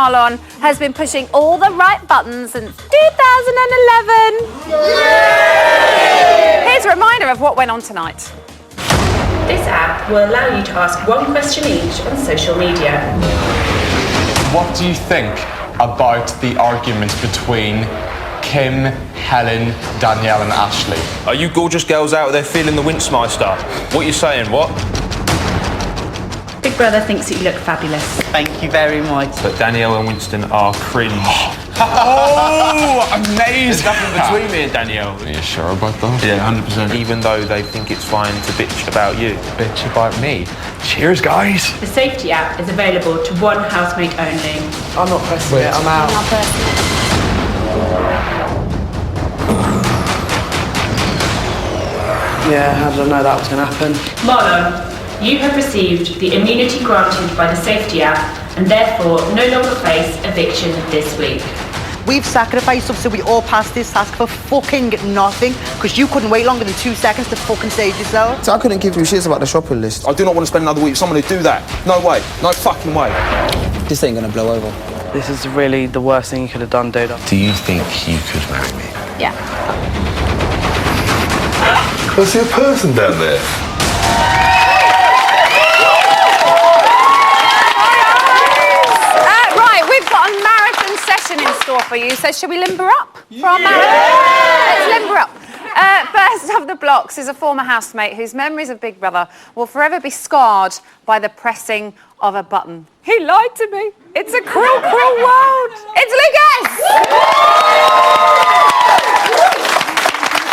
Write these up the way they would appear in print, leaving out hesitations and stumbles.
Marlon has been pushing all the right buttons since 2011. Here's a reminder of what went on tonight. This app will allow you to ask one question each on social media. What do you think about the argument between Kim, Helen, Danielle and Ashley? Are you gorgeous girls out there feeling the Winchmeister? What are you saying, what? Big Brother thinks that you look fabulous. Thank you very much. But Danielle and Winston are cringe. Oh, amazing! There's nothing between me and Danielle. Are you sure about that? Yeah, 100%. Even though they think it's fine to bitch about you. Bitch about me. Cheers, guys. The safety app is available to one housemate only. I'm not pressing it, I'm out. Yeah, how did I know that was going to happen? Marlon, you have received the immunity granted by the safety app and therefore no longer face eviction this week. We've sacrificed stuff so we all passed this task for fucking nothing because you couldn't wait longer than 2 seconds to fucking save yourself. So I couldn't give you shits about the shopping list. I do not want to spend another week with someone who'd do that. No way. No fucking way. This ain't gonna blow over. This is really the worst thing you could have done, dude. Do you think you could marry me? Yeah. I see a person down there. Right, we've got a marathon session in store for you, so shall we limber up for our marathon? Let's limber up. First of the blocks is a former housemate whose memories of Big Brother will forever be scarred by the pressing of a button. He lied to me. It's a cruel, cruel world. It's Lucas!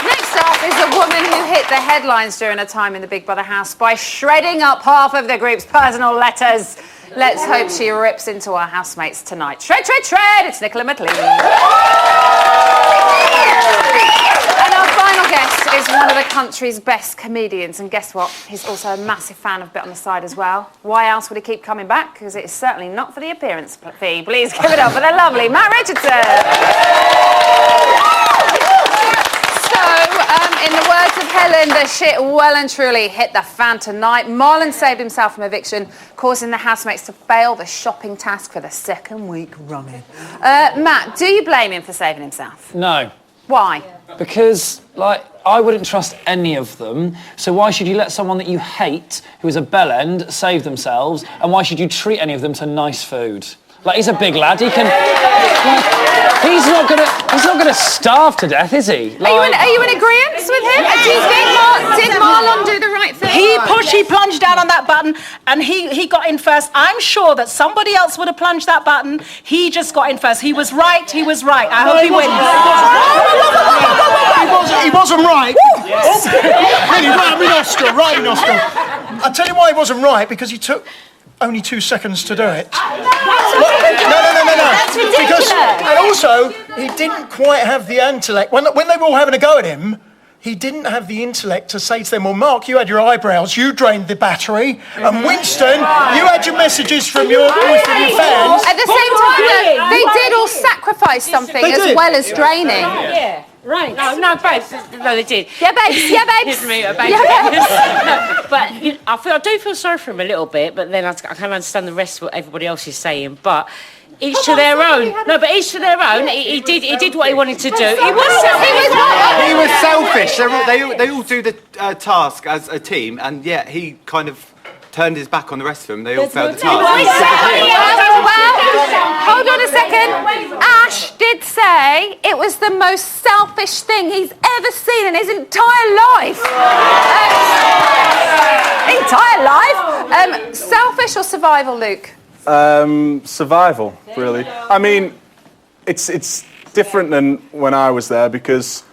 Next up is a woman who hit the headlines during her time in the Big Brother house by shredding up half of the group's personal letters. Let's hope she rips into our housemates tonight. Shred, shred, shred! It's Nicola McLean. And our final guest is one of the country's best comedians, and guess what? He's also a massive fan of Bit on the Side as well. Why else would he keep coming back? Because it is certainly not for the appearance fee. Please give it up for the lovely Matt Richardson. So, in the words of Helen, the shit well and truly hit the fan tonight. Marlon saved himself from eviction, causing the housemates to fail the shopping task for the second week running. Matt, do you blame him for saving himself? No. Why? Because, I wouldn't trust any of them, so why should you let someone that you hate, who is a bellend, save themselves, and why should you treat any of them to nice food? He's a big lad, he can... he's not gonna starve to death, is he? Are you in agreement with him? Did Marlon do the right thing? He plunged down on that button and he got in first. I'm sure that somebody else would have plunged that button. He just got in first. He was right. I hope he wins. He wasn't right. Really, right in Oscar. I'll tell you why he wasn't right, because he took only 2 seconds to do it. No. That's ridiculous. And also, he didn't quite have the intellect. When they were all having a go at him, he didn't have the intellect to say to them, well, Mark, you had your eyebrows, you drained the battery, and Winston, you had your messages from your fans. At the same time, they did all sacrifice something as well as draining. Yeah. Right. No, babes. No, they did. Yeah, babes. Hit me, babes. No, but I do feel sorry for him a little bit, but then I can understand the rest of what everybody else is saying. But each to their own. No, but each to their own. He did what he wanted to do. He was selfish. They all do the task as a team, and yet he kind of turned his back on the rest of them. They all failed the task. Hold on a second. Ash did say it was the most selfish thing he's ever seen in his entire life. Selfish or survival, Luke? Survival, really. I mean, it's different than when I was there because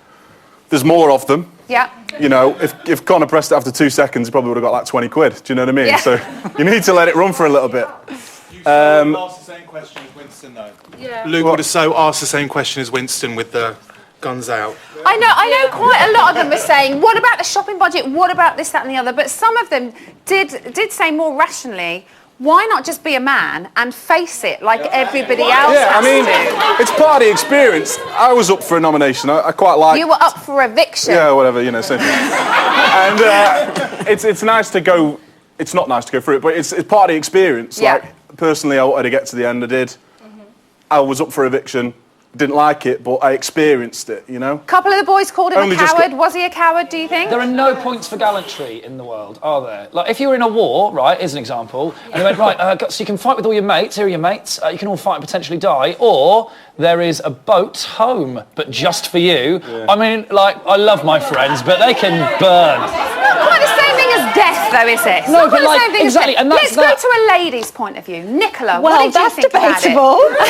there's more of them. Yeah. You know, if Connor pressed it after 2 seconds, he probably would have got like 20 quid. Do you know what I mean? Yeah. So you need to let it run for a little bit. Asked the same question as Winston, though. Yeah. Luke would have so asked the same question as Winston with the guns out. I know quite a lot of them were saying, what about the shopping budget? What about this, that and the other? But some of them did say more rationally, why not just be a man and face it like everybody else Yeah, I has mean, to? it's part of the experience. I was up for a nomination. I quite like... You were up for eviction. Yeah, whatever, you know, same thing. And it's nice to go... It's not nice to go through it, but it's part of the experience. Yeah. Like, personally, I wanted to get to the end. I did. I was up for eviction. Didn't like it, but I experienced it, you know? Couple of the boys called him Only a just coward. Was he a coward, do you think? There are no points for gallantry in the world, are there? Like, if you were in a war, right, as an example, and you went, right, so you can fight with all your mates, here are your mates, you can all fight and potentially die, or there is a boat home, but just for you. Yeah. I mean, like, I love my friends, but they can burn. It's not quite the same thing as death, though, is it? It's No, not but quite like, the same thing exactly, as death. and that's Let's go to a lady's point of view. Nicola, Well, what did you that's think debatable. about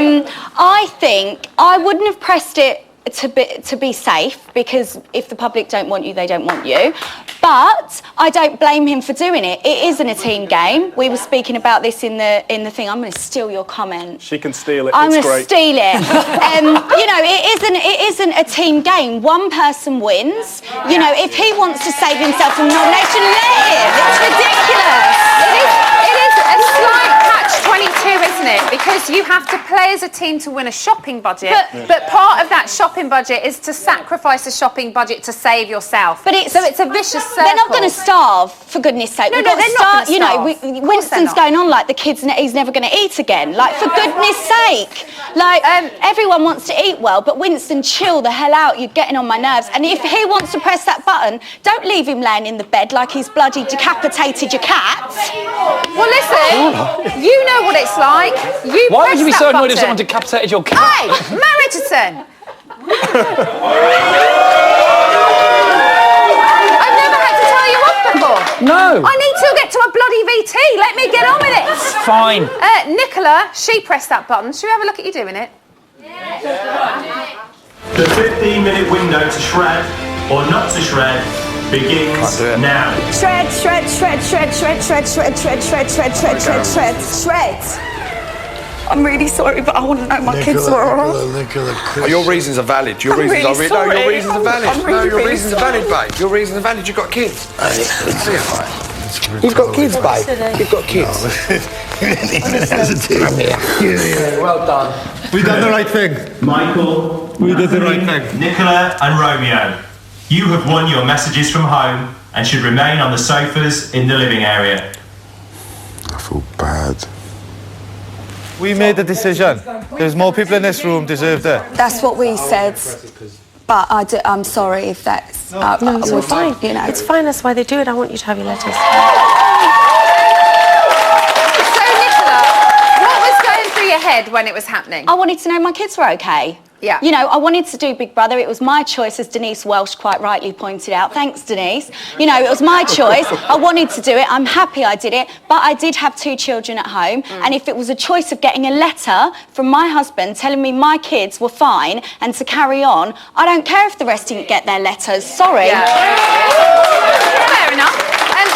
it? I think I wouldn't have pressed it to be safe, because if the public don't want you, they don't want you. But I don't blame him for doing it. It isn't a team game. We were speaking about this in the thing. I'm going to steal your comment. She can steal it. I'm It's going to great. steal it. You know, it isn't a team game. One person wins. You know, if he wants to save himself from nomination, let him. It's ridiculous. It is a slight catch-22, isn't it? Because you have to play as a team to win a shopping budget, but part of that shopping budget is to sacrifice a shopping budget to save yourself. But so it's a vicious circle. They're not going to starve, for goodness sake. No, We've no, got to they're not starve. You know, gonna starve. Winston's going on like the kids. He's never going to eat again. Like, for goodness sake. Like, everyone wants to eat well, but Winston, chill the hell out. You're getting on my nerves. And if he wants to press that button, don't leave him laying in the bed like he's bloody decapitated your cat. Well, listen, you know what it's like. Why would you be press so that annoyed if button. someone decapitated your cat? Hey, Matt Richardson. I've never had to tell you off before. No. I need to get to a bloody VT. Let me get on with it. Fine. Nicola, she pressed that button. Should we have a look at you doing it? The 15-minute window to shred or not to shred begins now. Shred, shred, shred, shred, shred, shred, shred, shred, shred, shred, shred, shred, shred, shred. I'm really sorry, but I want to know my kids are all right. Oh, your reasons are valid. Your I'm reasons really are No, your sorry. reasons are valid. I'm really, no, your really reasons are valid, babe. Your reasons are valid. You've got kids. You've got kids, babe. You've got kids. Well done. We done the right thing. Michael, we did the right thing. Nicola and Romeo, you have won your messages from home and should remain on the sofas in the living area. I feel bad. We made the decision. There's more people in this room deserved it. That's what we said. But I'm sorry if that's... No, it's fine. You know. It's fine, that's why they do it. I want you to have your letters. So, Nicola, what was going through your head when it was happening? I wanted to know my kids were okay. Yeah. You know, I wanted to do Big Brother. It was my choice, as Denise Welsh quite rightly pointed out. Thanks, Denise. You know, it was my choice. I wanted to do it. I'm happy I did it. But I did have 2 children at home. And if it was a choice of getting a letter from my husband telling me my kids were fine and to carry on, I don't care if the rest didn't get their letters. Sorry. Yeah. Fair enough.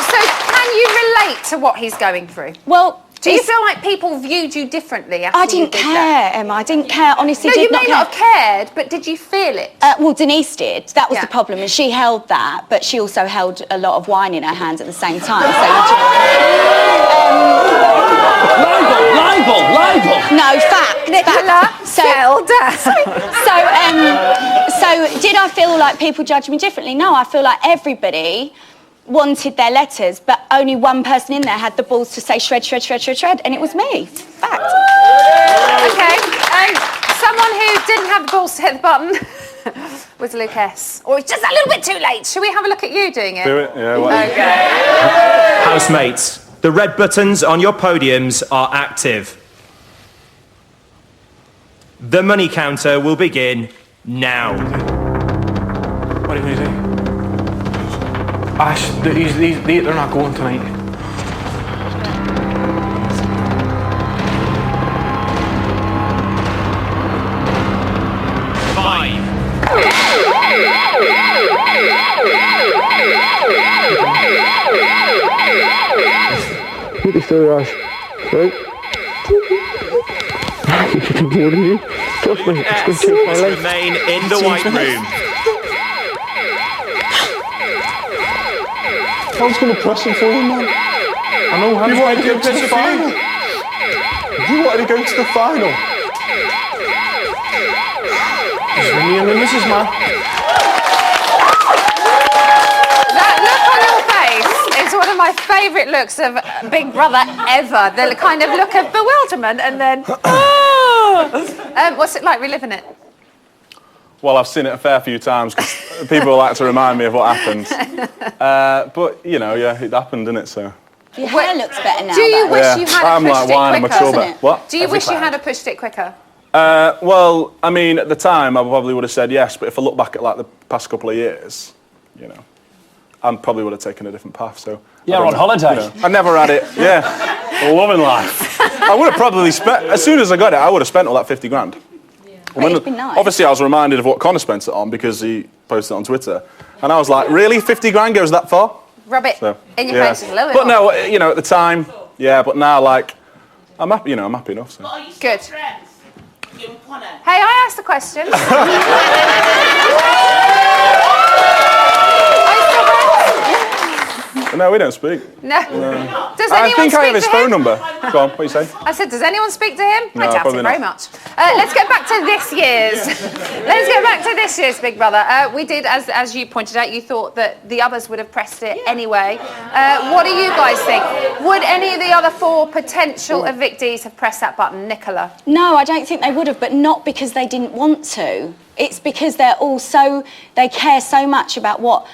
So, can you relate to what he's going through? Well, do you feel like people viewed you differently after I didn't you did care, that? Emma. I didn't care. Honestly, No, did you not may care. not have cared, but did you feel it? Well, Denise did. That was Yeah. the problem, and she held that, but she also held a lot of wine in her hands at the same time. Libel. No, fact. Nicola, settle down. So did I feel like people judged me differently? No, I feel like everybody wanted their letters, but only one person in there had the balls to say shred, shred, shred, shred, shred, and it was me. Fact. Okay. Someone who didn't have the balls to hit the button was Luke S. Or it's just a little bit too late. Should we have a look at you doing it? Do it, yeah. Okay. Housemates, the red buttons on your podiums are active. The money counter will begin now. What are you going to do? Ash, they're not going tonight. What the story, Ash? Right? Trust me, it's going to change my life. Remain in the white room. I was going to press him for you, man. I know how you wanted to go to the final. You wanted to go to the final. It's for me and the missus, man. That look on your face is one of my favourite looks of Big Brother ever. The kind of look of bewilderment and then, oh! What's it like reliving it? Well, I've seen it a fair few times because people like to remind me of what happened. But, you know, yeah, it happened, didn't it? So. Your hair looks better now. Do you though. wish you had I'm pushed like it wine, I'm a quicker? mature. What? Do you wish you had pushed it quicker? Well, I mean, at the time, I probably would have said yes, but if I look back at like the past couple of years, you know, I probably would have taken a different path. So Yeah, on holiday. You know, I never had it. Yeah, loving life. I would have probably spent as soon as I got it. I would have spent all that 50 grand. It'd be nice. Obviously, I was reminded of what Connor spent it on because he posted it on Twitter, and I was like, really, 50 grand goes that far? Rub it So, in your yeah. face a little bit. But no, you know, at the time, yeah, but now, like, I'm happy. You know, I'm happy enough. So. Good. Hey, I asked the question. No, we don't speak. No. Does I anyone think speak I have his to phone him? number. Go on, what are you saying? I said, does anyone speak to him? No, I doubt it probably very not. much. Let's get back to this year's. Let's get back to this year's Big Brother. We did, as you pointed out, you thought that the others would have pressed it anyway. What do you guys think? Would any of the other 4 potential evictees have pressed that button? Nicola? No, I don't think they would have, but not because they didn't want to. It's because they're all they care so much about what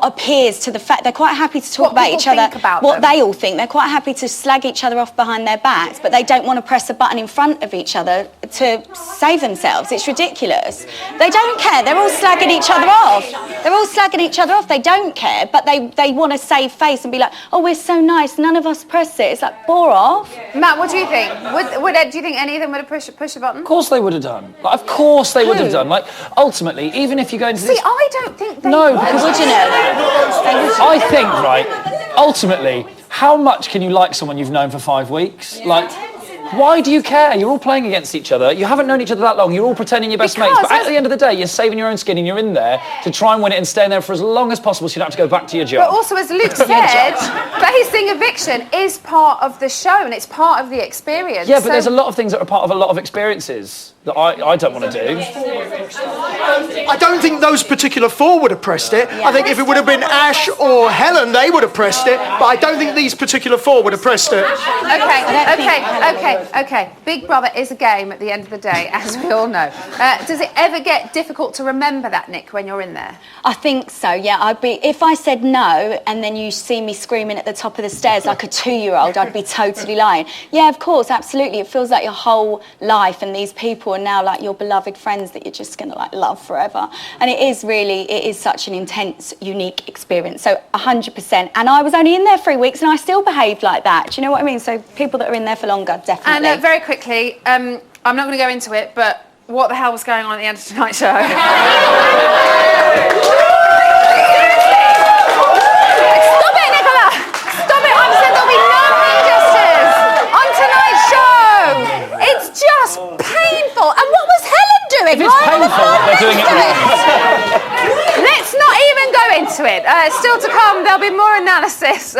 appears to the fact they're quite happy to talk about each other, what they all think. They're quite happy to slag each other off behind their backs, but they don't want to press a button in front of each other to save themselves. It's ridiculous. They don't care. They're all slagging each other off. They're all slagging each other off. They don't care, but they want to save face and be like, oh, we're so nice. None of us press it. It's like, bore off. Matt, what do you think? Do you think any of them would have pushed a button? Of course they would have done. Like, of course they would have done. Like, ultimately, even if you go into this... See, I don't think they No, would. because Would you know? I think, right, ultimately, how much can you like someone you've known for 5 weeks? Like, why do you care? You're all playing against each other. You haven't known each other that long. You're all pretending you're best mates. But at the end of the day, you're saving your own skin and you're in there to try and win it and stay in there for as long as possible so you don't have to go back to your job. But also, as Luke said, facing eviction is part of the show and it's part of the experience. Yeah, but there's a lot of things that are part of a lot of experiences that I don't want to do. I don't think those particular 4 would have pressed it. I think if it would have been Ash or Helen, they would have pressed it. But I don't think these particular 4 would have pressed it. Okay. Big Brother is a game at the end of the day, as we all know. Does it ever get difficult to remember that, Nick, when you're in there? I think so, yeah. If I said no and then you see me screaming at the top of the stairs like a 2-year-old, I'd be totally lying. Yeah, of course, absolutely. It feels like your whole life and these people are now like your beloved friends that you're just going to like love forever. And it is such an intense, unique experience. So 100%. And I was only in there 3 weeks and I still behaved like that. Do you know what I mean? So people that are in there for longer, definitely. And very quickly, I'm not going to go into it, but what the hell was going on at the end of tonight's show? Stop it, Nicola! Stop it! I said there'll be no injustice on tonight's show. It's just painful. And what was Helen doing? If it's painful, they're doing it wrong. Let's not even go into it. Still to come, there'll be more analysis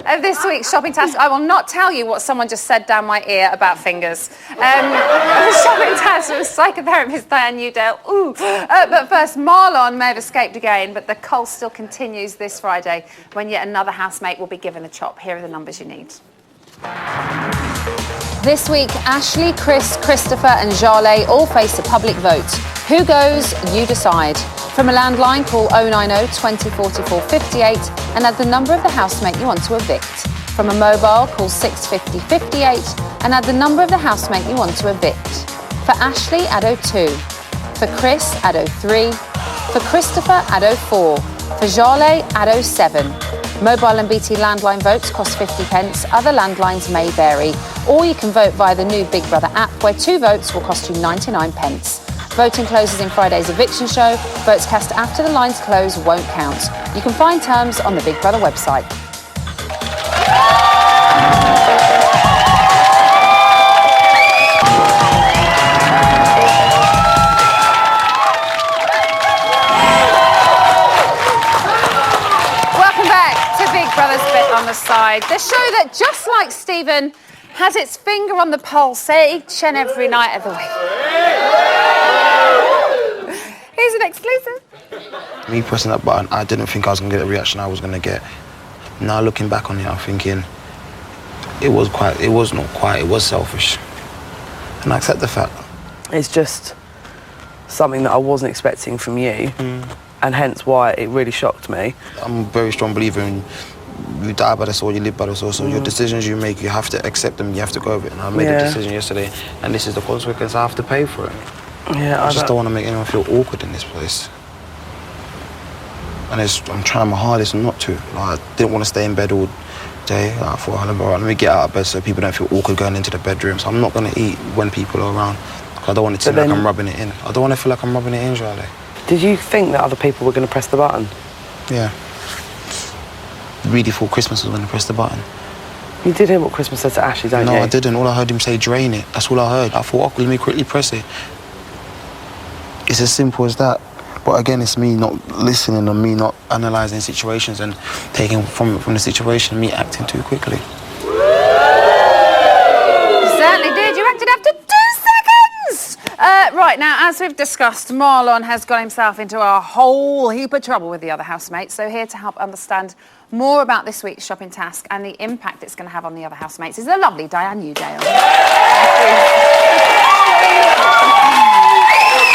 of this week's shopping task. I will not tell you what someone just said down my ear about fingers. The shopping task with psychotherapist Diane Newdale. Ooh. But first, Marlon may have escaped again, but the cull still continues this Friday when yet another housemate will be given a chop. Here are the numbers you need. This week, Ashley, Chris, Christopher and Jarlath all face a public vote. Who goes? You decide. From a landline, call 090 20 44 58 and add the number of the housemate you want to evict. From a mobile, call 650 58 and add the number of the housemate you want to evict. For Ashley, add 02. For Chris, add 03. For Christopher, add 04. For Jarlath, add 07. Mobile and BT landline votes cost 50 pence. Other landlines may vary. Or you can vote via the new Big Brother app, where 2 votes will cost you 99 pence. Voting closes in Friday's eviction show. Votes cast after the lines close won't count. You can find terms on the Big Brother website. Welcome back to Big Brother's Bit on the Side, the show that, just like Stephen, has its finger on the pulse each and every night of the week. Here's an exclusive. Me pressing that button, I didn't think I was going to get the reaction I was going to get. Now looking back on it, I'm thinking it was selfish. And I accept the fact. It's just something that I wasn't expecting from you, and hence why it really shocked me. I'm a very strong believer in you die by the sword, you live by the sword. So your decisions you make, you have to accept them, you have to go with it. And I made a decision yesterday, and this is the consequence I have to pay for it. Yeah, I just don't want to make anyone feel awkward in this place. And I'm trying my hardest not to. Like, I didn't want to stay in bed all day. Like, I thought, all right, let me get out of bed so people don't feel awkward going into the bedroom. So I'm not going to eat when people are around. I don't want it to feel like I'm rubbing it in. I don't want to feel like I'm rubbing it in, Charlie. Did you think that other people were going to press the button? Yeah. Really thought Christmas was going to press the button. You did hear what Christmas said to Ashley, don't you? No, I didn't. All I heard him say, drain it. That's all I heard. I thought, let me quickly press it. It's as simple as that. But again, it's me not listening and me not analysing situations and taking from the situation, me acting too quickly. You certainly did. You acted after 2 seconds! Right, now, as we've discussed, Marlon has got himself into a whole heap of trouble with the other housemates. So here to help understand more about this week's shopping task and the impact it's going to have on the other housemates is the lovely Diane Newdale.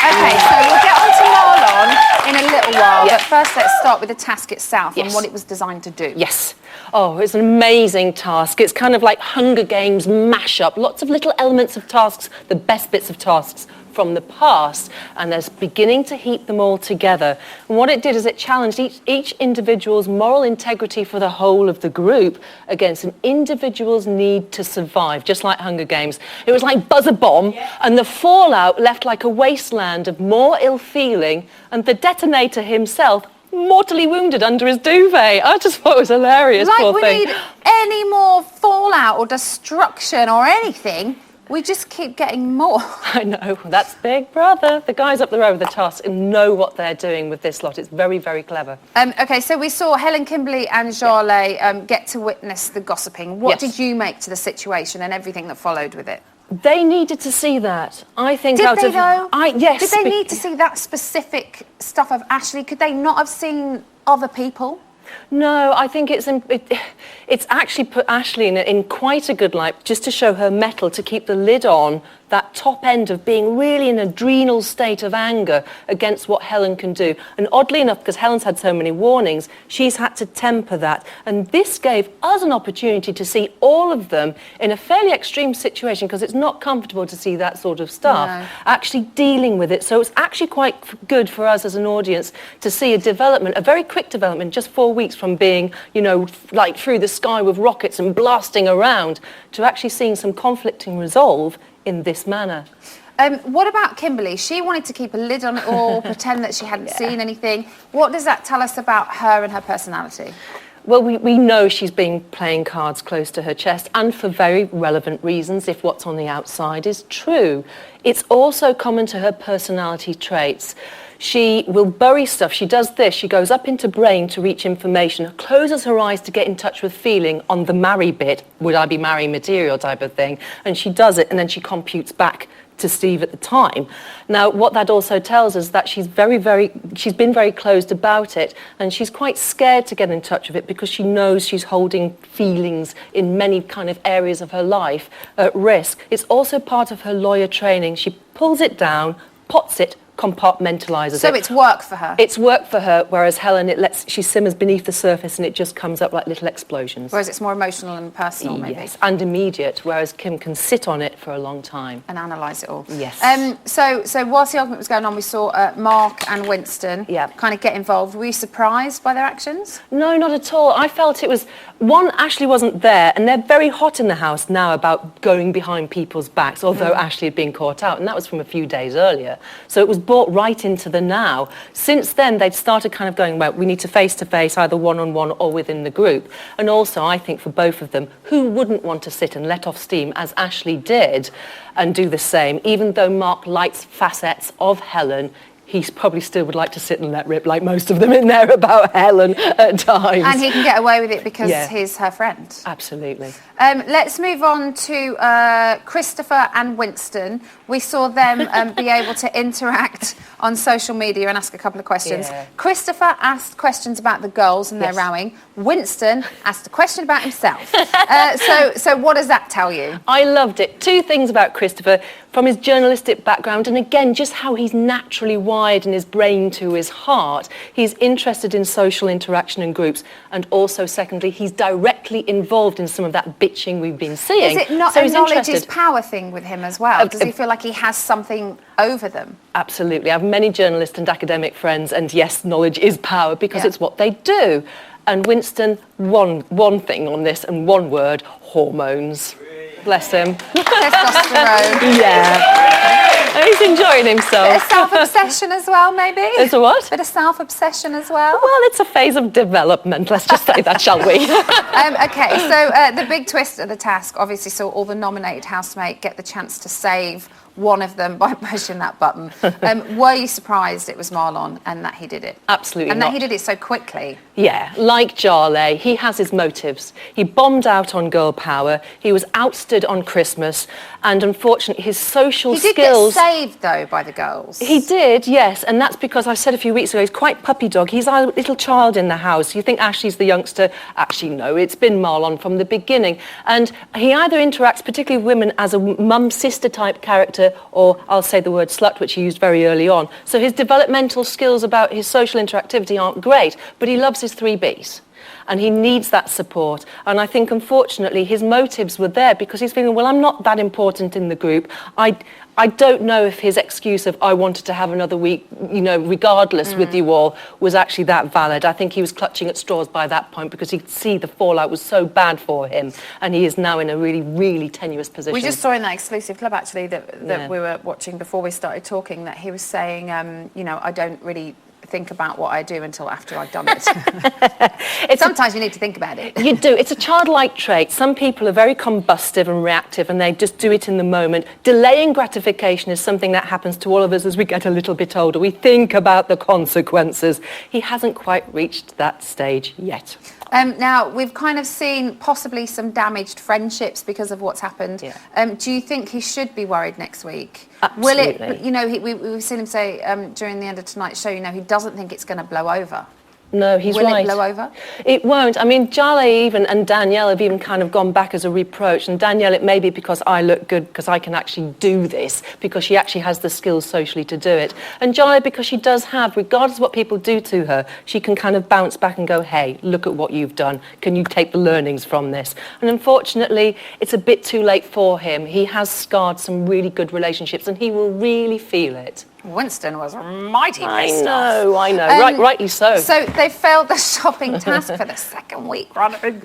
Okay, so we'll get on to Marlon in a little while, but first let's start with the task itself and what it was designed to do. Yes. Oh, it's an amazing task. It's kind of like Hunger Games mashup. Lots of little elements of tasks, the best bits of tasks from the past, and there's beginning to heap them all together. And what it did is it challenged each individual's moral integrity for the whole of the group against an individual's need to survive, just like Hunger Games. It was like buzzer bomb, and the fallout left like a wasteland of more ill feeling, and the detonator himself mortally wounded under his duvet. I just thought it was hilarious. Like poor we thing. need any more fallout or destruction or anything. We just keep getting more. I know, that's Big Brother. The guys up the road with the task know what they're doing with this lot. It's very, very clever. Okay, so we saw Helen, Kimberly and Jarlath get to witness the gossiping. What did you make to the situation and everything that followed with it? They needed to see that. I think Did out they of... though? Yes. Did they need to see that specific stuff of Ashley? Could they not have seen other people? No, I think it's actually put Ashley in quite a good light, just to show her mettle, to keep the lid on that top end of being really in an adrenal state of anger against what Helen can do. And oddly enough, because Helen's had so many warnings, she's had to temper that. And this gave us an opportunity to see all of them in a fairly extreme situation, because it's not comfortable to see that sort of stuff, actually dealing with it. So it's actually quite good for us as an audience to see a development, a very quick development, just 4 weeks from being, you know, like through the sky with rockets and blasting around, to actually seeing some conflicting resolve in this manner. What about Kimberly? She wanted to keep a lid on it all, pretend that she hadn't seen anything. What does that tell us about her and her personality? Well, we know she's been playing cards close to her chest, and for very relevant reasons, if what's on the outside is true. It's also common to her personality traits. She will bury stuff. She does this. She goes up into brain to reach information, closes her eyes to get in touch with feeling on the marry bit, would I be marrying material type of thing, and she does it, and then she computes back to Steve at the time. Now, what that also tells us that she's she's been very closed about it, and she's quite scared to get in touch with it because she knows she's holding feelings in many kind of areas of her life at risk. It's also part of her lawyer training. She pulls it down, pots it, compartmentalises it. So it's work for her? It's work for her, whereas Helen, she simmers beneath the surface and it just comes up like little explosions. Whereas it's more emotional and personal, maybe? Yes, and immediate, whereas Kim can sit on it for a long time. And analyse it all. Yes. So whilst the argument was going on, we saw Mark and Winston kind of get involved. Were you surprised by their actions? No, not at all. I felt it was... One, Ashley wasn't there, and they're very hot in the house now about going behind people's backs, although Ashley had been caught out, and that was from a few days earlier. So it was brought right into the now. Since then, they'd started kind of going, well, we need to face-to-face, either one-on-one or within the group. And also, I think for both of them, who wouldn't want to sit and let off steam, as Ashley did, and do the same? Even though Mark likes facets of Helen, he probably still would like to sit and let rip, like most of them in there, about Helen at times. And he can get away with it because Yeah. he's her friend. Absolutely. Let's move on to Christopher and Winston. We saw them be able to interact on social media and ask a couple of questions. Yeah. Christopher asked questions about the girls and their Yes. rowing. Winston asked a question about himself. So what does that tell you? I loved it. Two things about Christopher, from his journalistic background, and again, just how he's naturally wired in his brain to his heart. He's interested in social interaction and groups, and also, secondly, he's directly involved in some of that bitching we've been seeing. Is it not So a he's knowledge is interested. power thing with him as well? Does he feel like he has something over them? Absolutely. I have many journalist and academic friends, and yes, knowledge is power because Yeah. it's what they do. And Winston, one thing on this and one word, hormones. Bless him. Testosterone. Yeah. He's enjoying Bit of himself. self-obsession as well, maybe? It's a what? Bit of self-obsession as well? Well, it's a phase of development, let's just say that, shall we? Okay, so the big twist of the task obviously saw all the nominated housemate get the chance to save one of them by pushing that button. Were you surprised it was Marlon and that he did it? Absolutely And not. that he did it so quickly? Yeah, like Jarlath, he has his motives. He bombed out on girl power, he was ousted on Christmas, and unfortunately his social He did skills... get saved, though, by the girls. He did, yes, and that's because I said a few weeks ago, he's quite puppy dog. He's our little child in the house. You think Ashley's the youngster. Actually, no, it's been Marlon from the beginning. And he either interacts, particularly with women, as a mum-sister type character, or I'll say the word slut, which he used very early on. So his developmental skills about his social interactivity aren't great, but he loves his 3 Bs. And he needs that support. And I think, unfortunately, his motives were there because he's thinking, well, I'm not that important in the group. I don't know if his excuse of I wanted to have another week, regardless with you all, was actually that valid. I think he was clutching at straws by that point because he could see the fallout was so bad for him. And he is now in a really, really tenuous position. We just saw in that exclusive club, actually, that Yeah. we were watching before we started talking, that he was saying, I don't really think about what I do until after I've done it. Sometimes you need to think about it. You do. It's a childlike trait. Some people are very combustive and reactive and they just do it in the moment. Delaying gratification is something that happens to all of us as we get a little bit older. We think about the consequences. He hasn't quite reached that stage yet. Now, we've kind of seen possibly some damaged friendships because of what's happened. Yeah. Do you think he should be worried next week? Absolutely. Will it, we've seen him say during the end of tonight's show, he doesn't think it's going to blow over. No, he's Will right. it blow over? It won't. I mean, Jarlath even and Danielle have even kind of gone back as a reproach. And Danielle, it may be because I look good, because I can actually do this, because she actually has the skills socially to do it. And Jarlath, because she does have, regardless of what people do to her, she can kind of bounce back and go, hey, look at what you've done. Can you take the learnings from this? And unfortunately, it's a bit too late for him. He has scarred some really good relationships and he will really feel it. Winston was mighty I pissed know, off. I know. Rightly so. So they failed the shopping task for the second week running.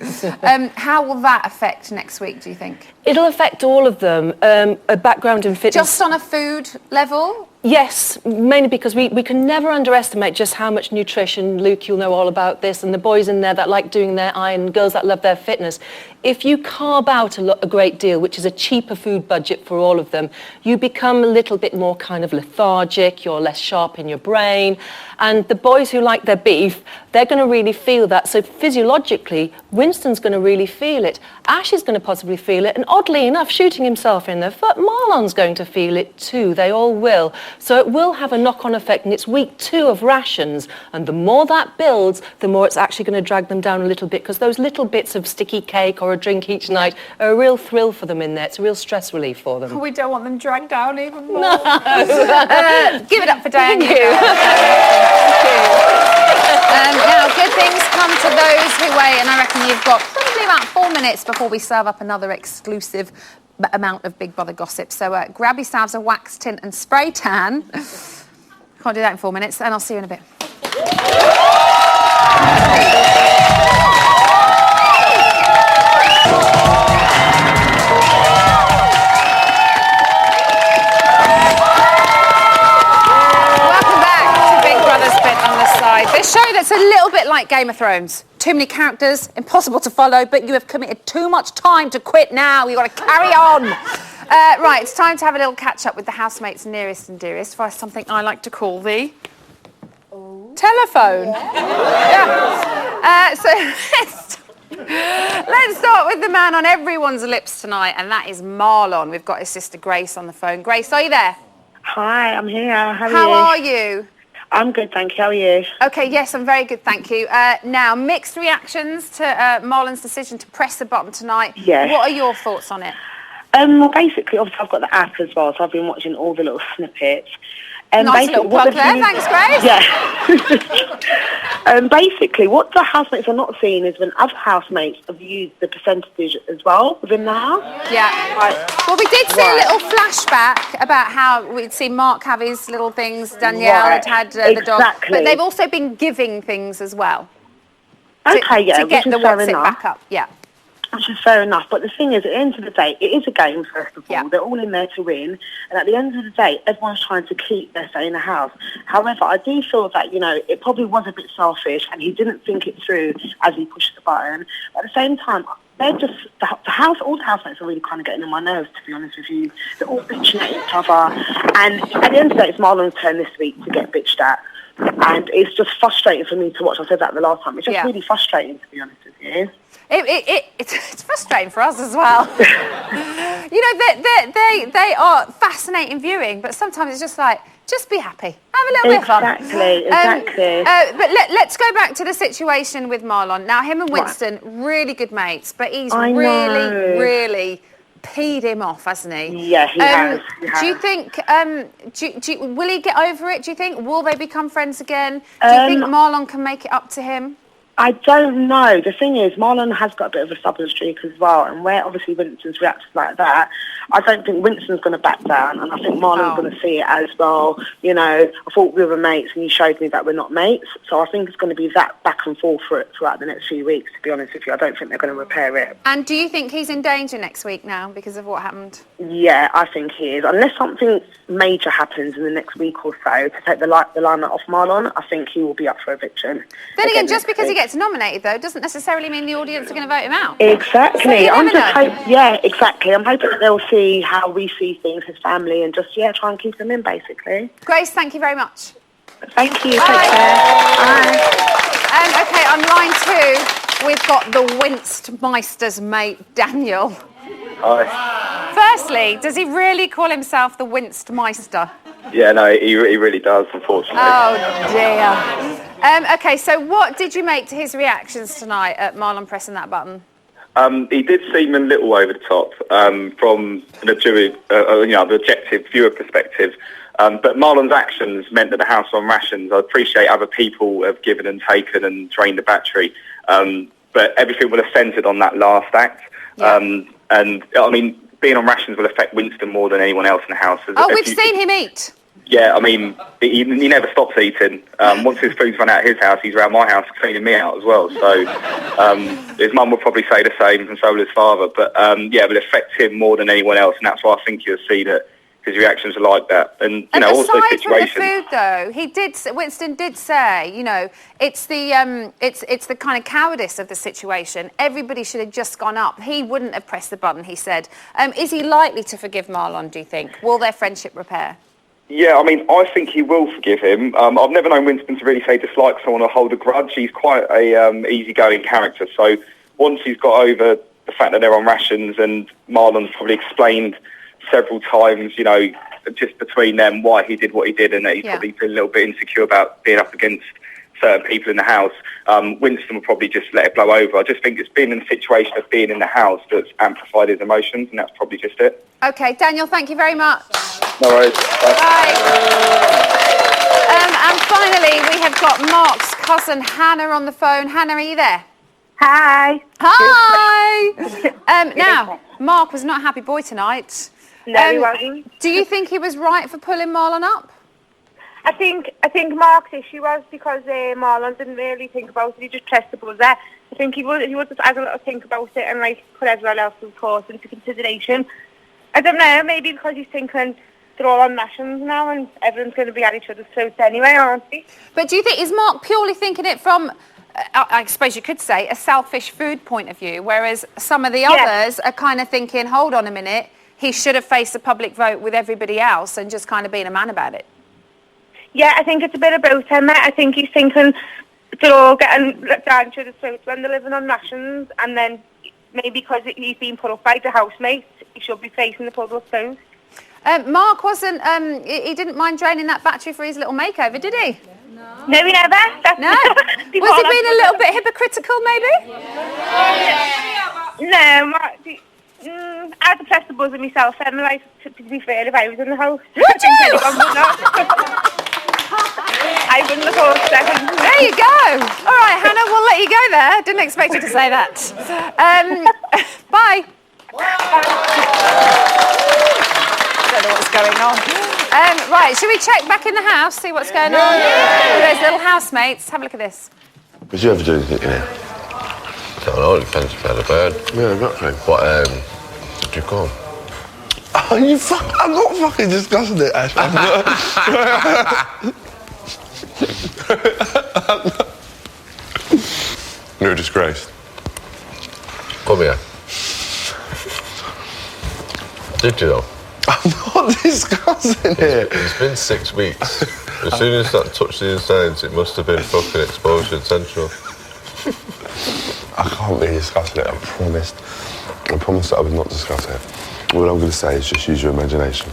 How will that affect next week, do you think? It'll affect all of them. A background in fitness. Just on a food level? Yes, mainly because we can never underestimate just how much nutrition, Luke, you'll know all about this, and the boys in there that like doing their iron, girls that love their fitness. If you carb out a great deal, which is a cheaper food budget for all of them, you become a little bit more kind of lethargic, you're less sharp in your brain, and the boys who like their beef, they're going to really feel that. So physiologically, Winston's going to really feel it. Ash is going to possibly feel it, and oddly enough, shooting himself in the foot, Marlon's going to feel it too. They all will. So it will have a knock-on effect, and it's week 2 of rations, and the more that builds, the more it's actually going to drag them down a little bit, because those little bits of sticky cake or a drink each night are a real thrill for them in there. It's a real stress relief for them. We don't want them dragged down even more. No. Give it up for Diane. Thank you. Now, good things come to those who wait, and I reckon you've got probably about 4 minutes before we serve up another exclusive amount of Big Brother gossip. So grab yourselves a wax tint and spray tan. Can't do that in 4 minutes, and I'll see you in a bit. Welcome back to Big Brother's Bit on the Side. This show that's a little bit like Game of Thrones. Too many characters, impossible to follow, but you have committed too much time to quit now. You've got to carry on. Right, it's time to have a little catch-up with the housemates nearest and dearest via something I like to call the... telephone. Yeah. So let's start with the man on everyone's lips tonight, and that is Marlon. We've got his sister Grace on the phone. Grace, are you there? Hi, I'm here. How are you? I'm good, thank you. How are you? Okay, yes, I'm very good, thank you. Now, mixed reactions to Marlon's decision to press the button tonight. Yes. What are your thoughts on it? Well, basically, obviously, I've got the app as well, so I've been watching all the little snippets. Nice little plug there, thanks, Grace. Yeah. Basically, what the housemates are not seeing is when other housemates have used the percentage as well within the house. Yeah. Well, we did see a little flashback about how we'd seen Mark have his little things, Danielle had the dog, but they've also been giving things as well. Okay, to get the what's it back up. Yeah. Which is fair enough, but the thing is, at the end of the day, it is a game, first of all. They're all in there to win, and at the end of the day, everyone's trying to keep their say in the house. However, I do feel that, you know, it probably was a bit selfish, and he didn't think it through as he pushed the button. But at the same time, they're just, all the housemates are really kind of getting on my nerves, to be honest with you. They're all bitching at each other, and at the end of the day, it's Marlon's turn this week to get bitched at. And it's just frustrating for me to watch. I said that the last time. It's just really frustrating, to be honest with you. It's frustrating for us as well. You know, they are fascinating viewing, but sometimes it's just like, just be happy. Have a little bit of fun. Exactly. But let's go back to the situation with Marlon. Now, him and Winston, really good mates, but he's really peed him off, hasn't he? Yeah, he has. Do you think, will he get over it, do you think? Will they become friends again? Do you think Marlon can make it up to him? I don't know. The thing is, Marlon has got a bit of a stubborn streak as well, and where obviously Winston's reacted like that, I don't think Winston's going to back down, and I think Marlon's going to see it as, well, you know, I thought we were mates and you showed me that we're not mates, so I think it's going to be that back and forth for it throughout the next few weeks, to be honest with you. I don't think they're going to repair it. And do you think he's in danger next week now because of what happened? Yeah, I think he is. Unless something major happens in the next week or so to take the limelight off Marlon, I think he will be up for eviction. Then again, just because he gets nominated, though, doesn't necessarily mean the audience are going to vote him out. Exactly. So Exactly. I'm hoping that they'll see how we see things, his family, and just, try and keep him in, basically. Grace, thank you very much. Thank you. Bye. Take care. Bye. Okay, on line 2, we've got the Winstmeister's mate, Daniel. Hi. Firstly, does he really call himself the Winstmeister? Yeah, no, he really does, unfortunately. Oh, dear. Okay, so what did you make to his reactions tonight at Marlon pressing that button? He did seem a little over the top from the objective viewer perspective. But Marlon's actions meant that the house was on rations. I appreciate other people have given and taken and drained the battery. But everything would have centred on that last act. And, I mean, being on rations will affect Winston more than anyone else in the house. We've seen him eat. Yeah, I mean, he never stops eating. Once his food's run out of his house, he's around my house cleaning me out as well. So his mum will probably say the same, and so will his father. But it will affect him more than anyone else, and that's why I think you'll see that his reactions are like that. And also aside from the situation. food, though, Winston did say, it's the kind of cowardice of the situation. Everybody should have just gone up. He wouldn't have pressed the button, he said. Is he likely to forgive Marlon, do you think? Will their friendship repair? Yeah, I mean, I think he will forgive him. I've never known Winston to really say dislike someone or hold a grudge. He's quite a easygoing character. So once he's got over the fact that they're on rations, and Marlon's probably explained several times, just between them why he did what he did, and that he's probably been a little bit insecure about being up against certain people in the house, Winston will probably just let it blow over. I just think it's been in the situation of being in the house that's amplified his emotions, and that's probably just it. Okay, Daniel, thank you very much. No worries. Bye. And finally, we have got Mark's cousin Hannah on the phone. Hannah, are you there? Hi. Hi. Now, Mark was not a happy boy tonight. No, he wasn't. Do you think he was right for pulling Marlon up? I think Mark's issue was because Marlon didn't really think about it. He just pressed the buzzer. I think he would just have a little think about it and put everyone else's thoughts into consideration. I don't know, maybe because he's thinking they're all on rations now and everyone's going to be at each other's throats anyway, aren't they? But do you think, is Mark purely thinking it from, I suppose you could say, a selfish food point of view, whereas some of the others are kind of thinking, hold on a minute, he should have faced a public vote with everybody else and just kind of been a man about it? Yeah, I think it's a bit about him. I think he's thinking they're all getting down to the throats when they're living on rations, and then maybe because he's been put up by the housemates, he should be facing the public vote. Mark wasn't, he didn't mind draining that battery for his little makeover, did he? No, he never. No? Was he being a little bit hypocritical, maybe? No, I had to press the buzzer myself, and like, to be fair, if I was in the house. Would you? I wouldn't have thought second. There you go. All right, Hannah, we'll let you go there. Didn't expect you to say that. Bye. Don't know what's going on. Right, should we check back in the house, see what's going on? With those little housemates. Have a look at this. Would you ever do anything in here? I don't know, it depends if you had a bird. Yeah, exactly. What did you call? Oh, I'm not fucking discussing it, Ash. You're a disgrace. Come here. Did you know? I'm not discussing it. It's been 6 weeks. As soon as that touched the insides, it must have been fucking exposure central. I can't be discussing it, I promised. I promised that I would not discuss it. All I'm going to say is just use your imagination.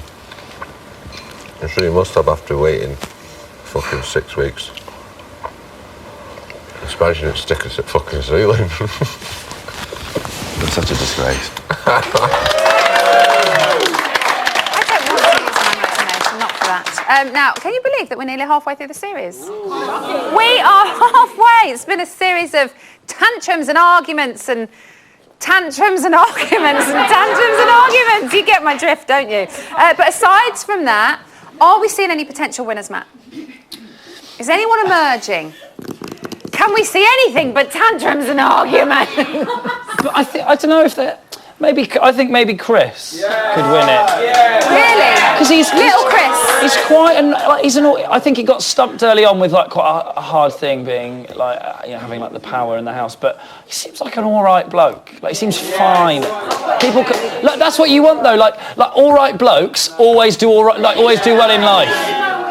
I'm sure you must have after waiting fucking 6 weeks. I suppose you didn't stick us at fucking ceiling. You're such a disgrace. Now, can you believe that we're nearly halfway through the series? We are halfway. It's been a series of tantrums and arguments and tantrums and arguments and tantrums and arguments. You get my drift, don't you? But aside from that, are we seeing any potential winners, Matt? Is anyone emerging? Can we see anything but tantrums and arguments? I don't know if they're... I think maybe Chris could win it. Really? Because he's little Chris. He's quite I think he got stumped early on with like quite a hard thing, being like having like the power in the house. But he seems like an all right bloke. Like he seems fine. People that's what you want though. Like all right blokes always do all right. Like always do well in life.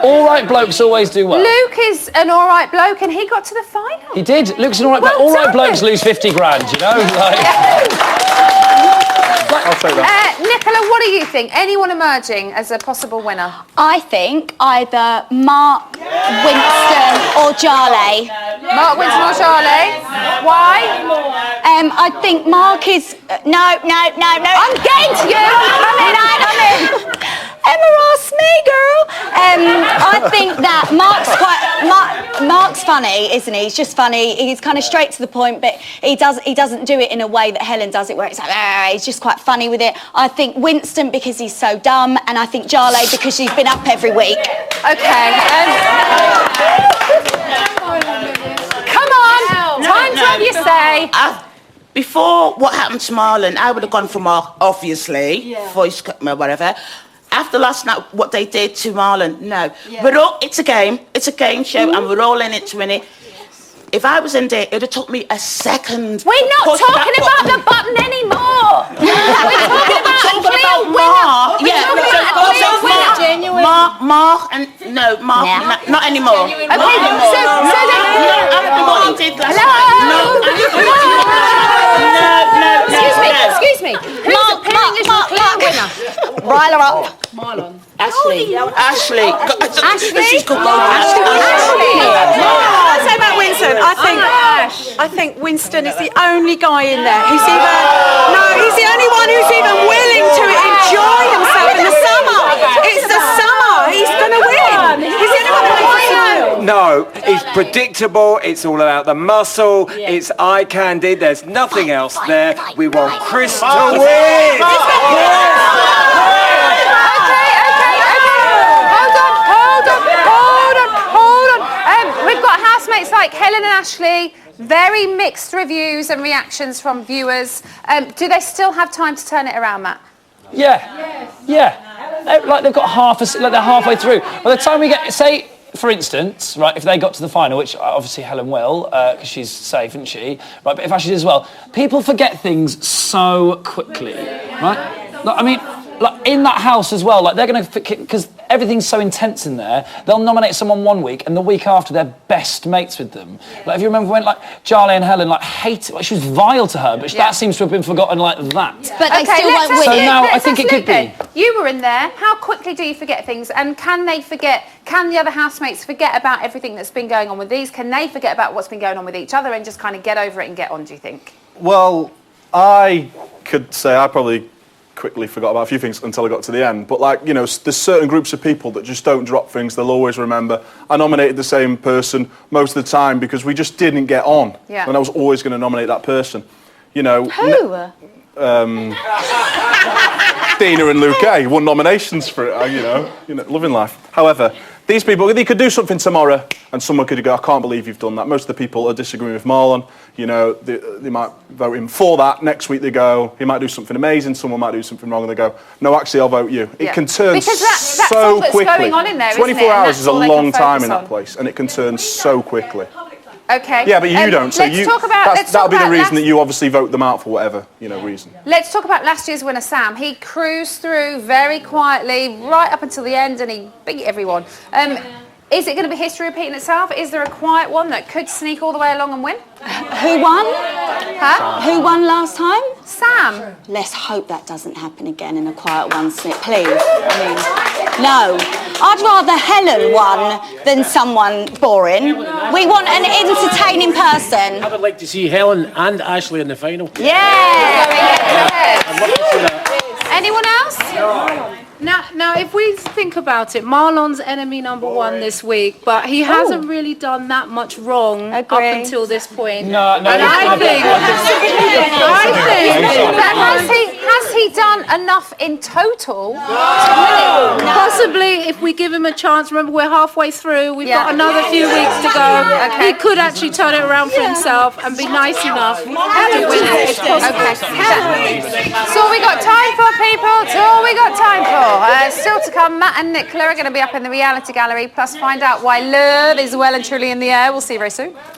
All right blokes always do well. Luke is an all right bloke, and he got to the final. He did. Luke's an all right bloke. All right blokes lose 50 grand. You know. I'll take that. Nicola, what do you think? Anyone emerging as a possible winner? I think either Mark, Winston or Charlie. Mark, Winston or Charlie? Why? I think Mark is... No. I'm getting to you! I'm in. Emma asked me, girl. I think that Mark's funny, isn't he? He's just funny. He's kind of straight to the point, but he doesn't do it in a way that Helen does it, where it's like, he's just quite funny with it. I think Winston because he's so dumb, and I think Jarlath because she's been up every week. Okay. Come on, time to have your say. Before what happened to Marlon, I would have gone for Mark, obviously, voice whatever. After last night, what they did to Marlon, no. Yeah. It's a game show, and we're all in it to win it. If I was in there, it would have took me a second. We're not talking about the button anymore. We're talking about a clear winner. Mark, not anymore. Okay, Excuse me. Who's appearing as your clear winner? Rile her up. Marlon. Ashley. Ashley. She's called Ashley. I'd say about Winston. I think Winston is the only guy in there who's he's the only one who's even willing to enjoy himself in the summer. It's the summer. He's going to win. He's the only one who wins. No, it's predictable. It's all about the muscle. It's eye candy. There's nothing else there. We want Chris to win. Hold on. We've got housemates like Helen and Ashley. Very mixed reviews and reactions from viewers. Do they still have time to turn it around, Matt? Yeah. Like they've got they're halfway through. By the time we get, say, for instance, right, if they got to the final, which obviously Helen will, because she's safe, isn't she? Right, but if Ashley does as well, people forget things so quickly, right? I mean, like in that house as well, like they're going to, because everything's so intense in there, they'll nominate someone one week and the week after they're best mates with them. Like if you remember when like Charlie and Helen like hated, like, she was vile to her, but that seems to have been forgotten like that. But they still won't win. So now I think it could be. You were in there. How quickly do you forget things? And can they forget? Can the other housemates forget about everything that's been going on with these? Can they forget about what's been going on with each other and just kind of get over it and get on? Do you think? Well, I could say I probably quickly forgot about a few things until I got to the end. But like, you know, there's certain groups of people that just don't drop things. They'll always remember. I nominated the same person most of the time because we just didn't get on. Yeah. And I was always going to nominate that person. You know. Who? Dina and Luke A won nominations for it, you know, loving life. However, these people, they could do something tomorrow and someone could go, I can't believe you've done that. Most of the people are disagreeing with Marlon. You know, they might vote him for that. Next week they go, he might do something amazing, someone might do something wrong, and they go, no, actually, I'll vote you. It can turn because that's so all that's quickly. going on in there, 24 isn't it? And hours that's is a all they long can time in focus that place, and it can turn so quickly. Okay. Yeah, but you don't. So let's talk about. that'll be the reason that you obviously vote them out for whatever, reason. Let's talk about last year's winner, Sam. He cruised through very quietly right up until the end, and he beat everyone. Is it going to be history repeating itself? Is there a quiet one that could sneak all the way along and win? Who won? Huh? Who won last time? Sam. Let's hope that doesn't happen again in a quiet one, Snip, please. I mean, no. I'd rather Helen won than someone boring. We want an entertaining person. I would like to see Helen and Ashley in the final. Yeah! I'd love to see that. Anyone else? Now, if we think about it, Marlon's enemy number one this week, but he hasn't really done that much wrong up until this point. No, and I think has he done enough in total? Possibly, if we give him a chance. Remember, we're halfway through. We've got another few weeks to go. He could actually turn it around for himself and be nice enough to win it. It's possible. That's all we got time for, people. That's all we got time for. Still to come, Matt and Nicola are going to be up in the reality gallery, plus find out why love is well and truly in the air. We'll see you very soon. Welcome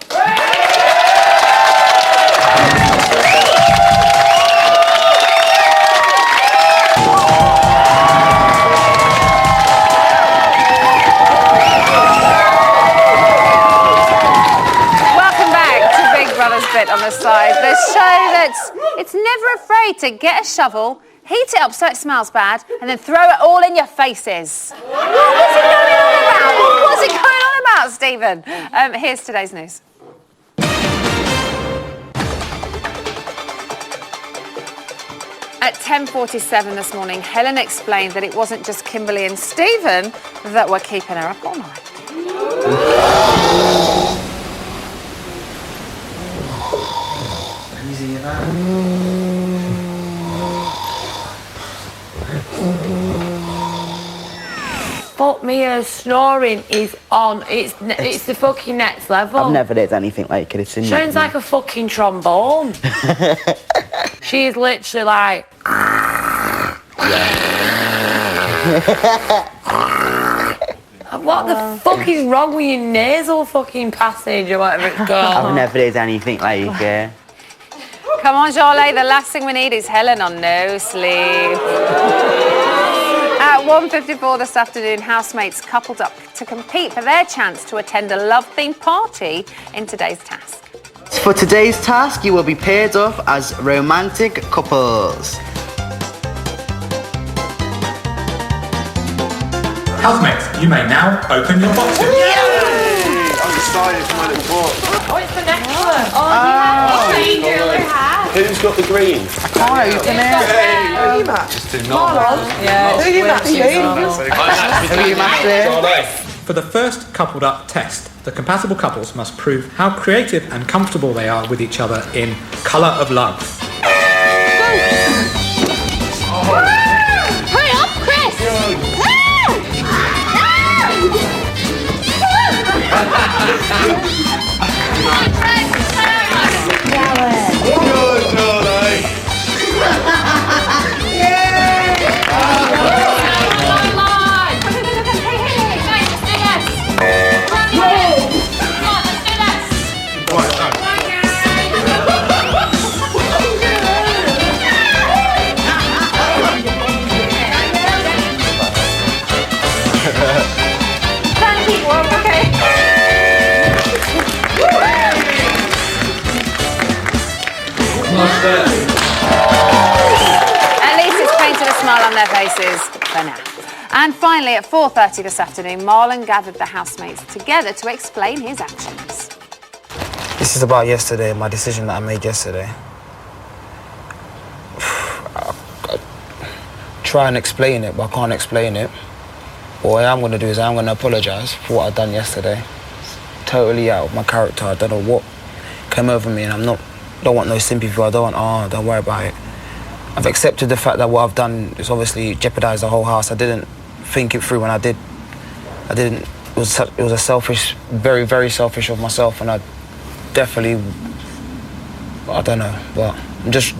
back to Big Brother's Bit on the Side, the show that's never afraid to get a shovel, heat it up so it smells bad, and then throw it all in your faces. What was it going on about? What was it going on about, Stephen? Here's today's news. At 10:47 this morning, Helen explained that it wasn't just Kimberly and Stephen that were keeping her up all night. Fuck me, her snoring is on. It's the fucking next level. I've never heard anything like it. It's Sounds like a fucking trombone. She's literally like. What the fuck is wrong with your nasal fucking passage or whatever it's called? I've never heard anything like it. Come on, Jolie, the last thing we need is Helen on no sleep. At 1:54 this afternoon, housemates coupled up to compete for their chance to attend a love-themed party in today's task. For today's task, you will be paired up as romantic couples. Housemates, you may now open your boxes. I'm excited for my little box. Oh, it's the next one. Oh, Who's got the green? I can't open it. Who you match? Just do not. Yeah. Who you match? Who you match? For the first coupled up test, the compatible couples must prove how creative and comfortable they are with each other in Colour of Love. Hurry up, Chris! their faces for now. And finally, at 4:30 this afternoon, Marlon gathered the housemates together to explain his actions. This is about yesterday, my decision that I made yesterday. I try and explain it, but I can't explain it. But what I'm going to do is I'm going to apologise for what I've done yesterday. It's totally out of my character. I don't know what came over me, and don't want no sympathy. I don't worry about it. I've accepted the fact that what I've done is obviously jeopardised the whole house. I didn't think it through when I did. It was a selfish, very, very selfish of myself, and I definitely, I don't know, but I'm just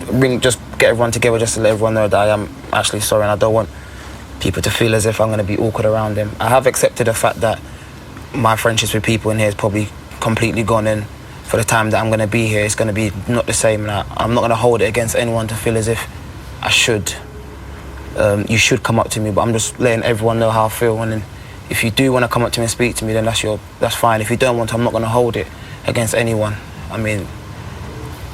get everyone together just to let everyone know that I am actually sorry, and I don't want people to feel as if I'm going to be awkward around them. I have accepted the fact that my friendships with people in here is probably completely gone, and for the time that I'm going to be here, it's going to be not the same, and I'm not going to hold it against anyone to feel as if I should. You should come up to me, but I'm just letting everyone know how I feel, and then if you do want to come up to me and speak to me, then that's fine. If you don't want to, I'm not going to hold it against anyone. I mean,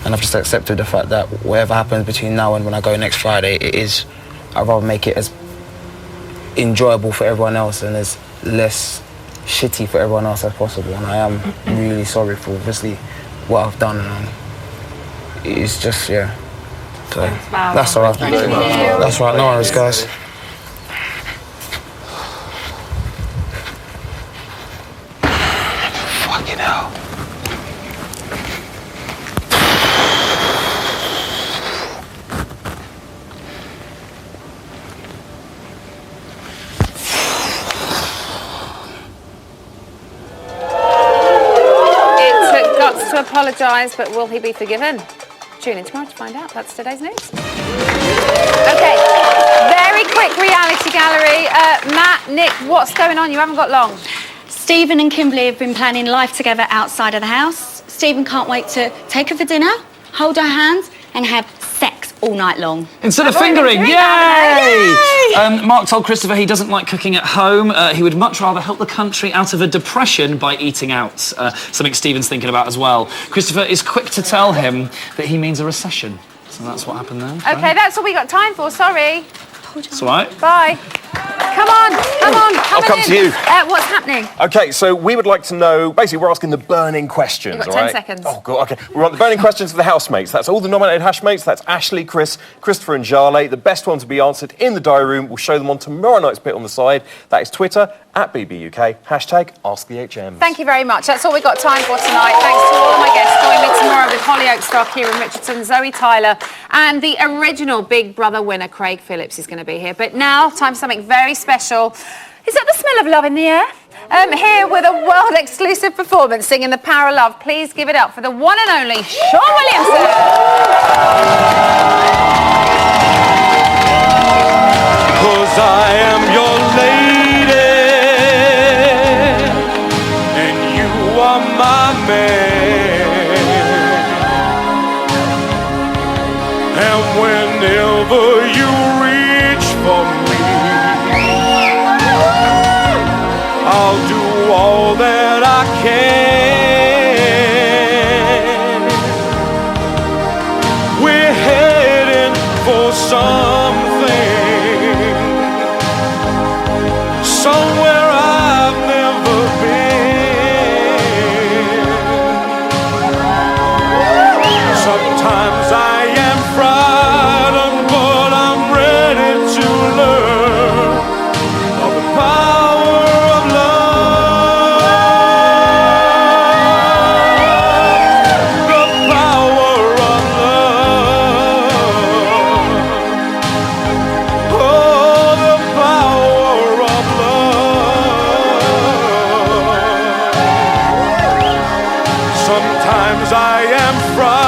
and I've just accepted the fact that whatever happens between now and when I go next Friday, I'd rather make it as enjoyable for everyone else and as less shitty for everyone else as possible. And I am really sorry for obviously what I've done, and it's just, yeah. So, that's all right. That's right, no worries, guys. Fucking hell. It took guts to apologise, but will he be forgiven? Tune in tomorrow to find out. That's today's news. Okay, very quick reality gallery. Matt, Nick, what's going on? You haven't got long. Stephen and Kimberly have been planning life together outside of the house. Stephen can't wait to take her for dinner, hold her hands, and have sex all night long. Instead of fingering, yay! Mark told Christopher he doesn't like cooking at home. He would much rather help the country out of a depression by eating out. Something Stephen's thinking about as well. Christopher is quick to tell him that he means a recession. So that's what happened there. Okay, that's all we got time for. Sorry. It's all right. Bye. Come on. I'll come to you. What's happening? Okay, so we would like to know, basically we're asking the burning questions, You've got all 10 right? seconds. Oh, God, okay. We want the burning questions for the housemates. That's all the nominated housemates. That's Ashley, Chris, Christopher and Jarlath. The best one to be answered in the diary room. We'll show them on tomorrow night's bit on the side. That is Twitter, @BBUK, #AskTheHM. Thank you very much. That's all we've got time for tonight. Thanks to all of my guests. Join me tomorrow with Hollyoaks star Kieran Richardson, Zoe Tyler, and the original Big Brother winner, Craig Phillips, is going to be here. But now, time for something very special. Is that the smell of love in the air? Here with a world-exclusive performance singing The Power of Love. Please give it up for the one and only Sean Williamson. 'Cause I am your lady and you are my man, and whenever you reach for me, I'll do all that I can. We're heading for something, somewhere I've never been. Sometimes I am frightened, but I'm ready to learn of the power of love. The power of love. Oh, the power of love. Sometimes I am frightened,